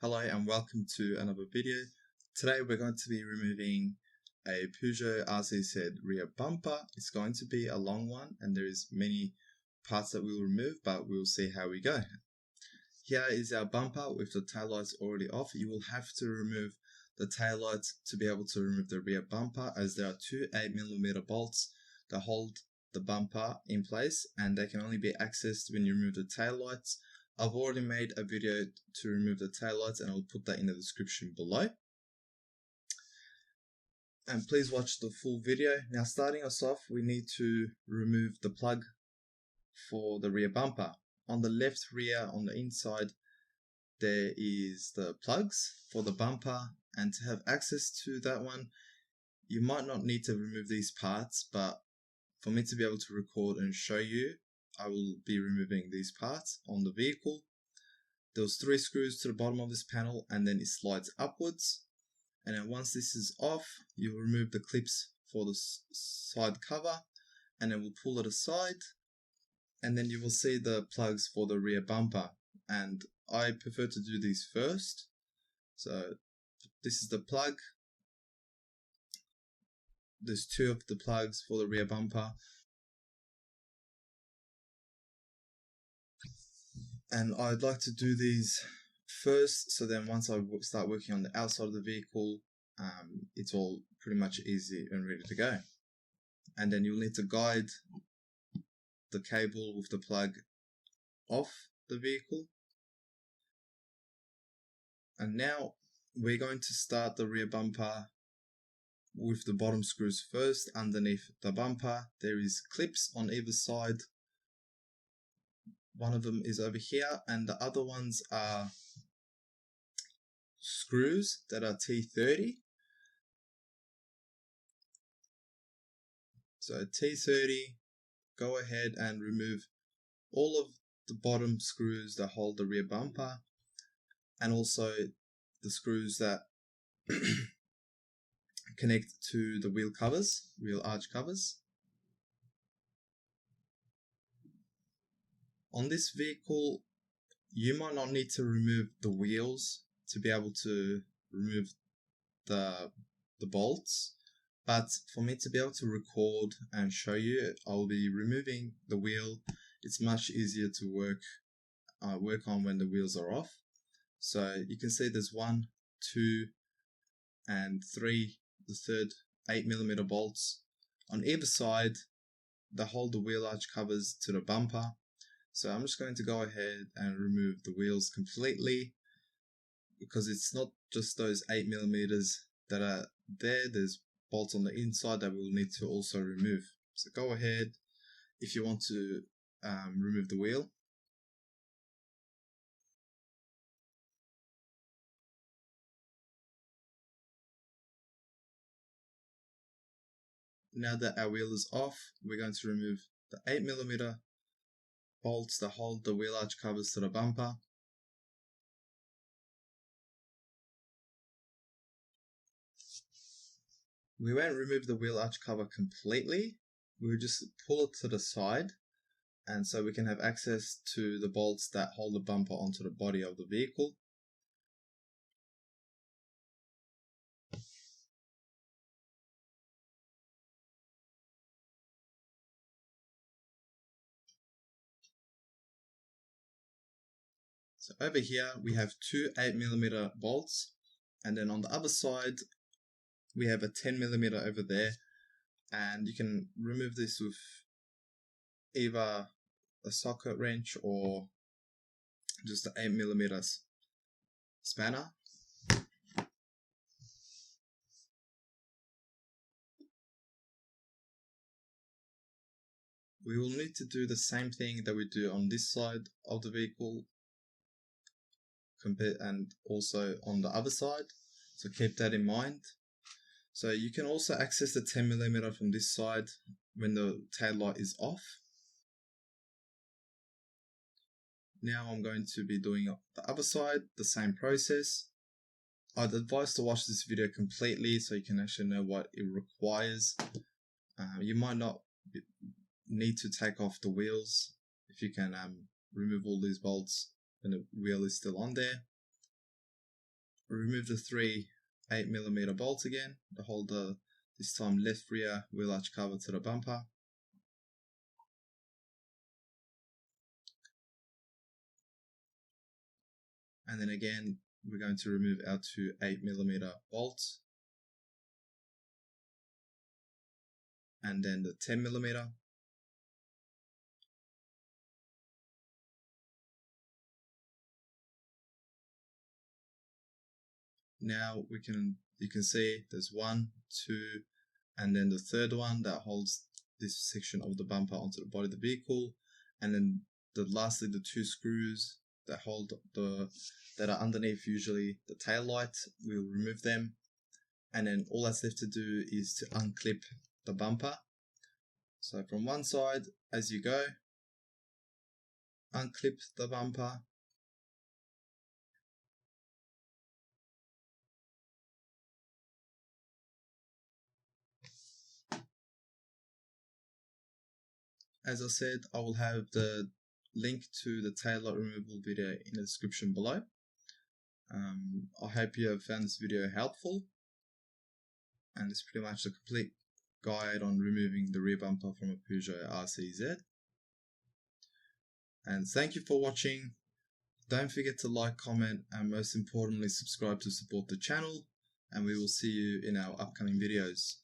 Hello and welcome to another video. Today we're going to be removing a Peugeot RCZ rear bumper. It's going to be a long one and there is many parts that we'll remove, but we'll see how we go. Here is our bumper with the taillights already off. You will have to remove the taillights to be able to remove the rear bumper, as there are two 8mm bolts that hold the bumper in place and they can only be accessed when you remove the taillights. I've already made a video to remove the taillights and I'll put that in the description below. And please watch the full video. Now, starting us off, we need to remove the plug for the rear bumper. On the left rear, on the inside, there is the plugs for the bumper, and to have access to that one, you might not need to remove these parts, but for me to be able to record and show you, I will be removing these parts on the vehicle. There's 3 screws to the bottom of this panel and then it slides upwards. And then once this is off, you will remove the clips for the side cover and then we'll pull it aside. And then you will see the plugs for the rear bumper. And I prefer to do these first. So this is the plug. There's 2 of the plugs for the rear bumper. And I'd like to do these first, so then once I start working on the outside of the vehicle, it's all pretty much easy and ready to go. And then you'll need to guide the cable with the plug off the vehicle. And now we're going to start the rear bumper with the bottom screws first. Underneath the bumper there is clips on either side. One of them is over here and the other ones are screws that are T30. So T30, go ahead and remove all of the bottom screws that hold the rear bumper and also the screws that connect to the wheel arch covers. On this vehicle, you might not need to remove the wheels to be able to remove the bolts, but for me to be able to record and show you, I'll be removing the wheel. It's much easier to work on when the wheels are off. So you can see there's 1, 2, and 3, the third 8mm bolts on either side that hold the wheel arch covers to the bumper. So I'm just going to go ahead and remove the wheels completely, because it's not just those 8mm that are there, there's bolts on the inside that we'll need to also remove. So go ahead if you want to remove the wheel. Now that our wheel is off, we're going to remove the 8mm bolts that hold the wheel arch covers to the bumper. We won't remove the wheel arch cover completely, we'll just pull it to the side, and so we can have access to the bolts that hold the bumper onto the body of the vehicle. So over here we have 2 8mm bolts, and then on the other side we have a 10mm over there, and you can remove this with either a socket wrench or just an 8mm spanner. We will need to do the same thing that we do on this side of the vehicle and also on the other side, so keep that in mind. So you can also access the 10mm from this side when the tail light is off. Now I'm going to be doing the other side, the same process. I'd advise to watch this video completely so you can actually know what it requires. You might not need to take off the wheels if you can remove all these bolts when the wheel is still on there. remove the three 8mm bolts again to hold the, this time, left rear wheel arch cover to the bumper. And then again, we're going to remove our two 8mm bolts. And then the 10mm. Now you can see there's 1, 2, and then the third one that holds this section of the bumper onto the body of the vehicle, and then lastly the 2 screws that hold that are underneath usually the tail light. We'll remove them, and then all that's left to do is to unclip the bumper. So from one side, as you go, unclip the bumper. As I said, I will have the link to the taillight removal video in the description below. I hope you have found this video helpful, and it's pretty much a complete guide on removing the rear bumper from a Peugeot RCZ. And thank you for watching. Don't forget to like, comment, and most importantly subscribe to support the channel, and we will see you in our upcoming videos.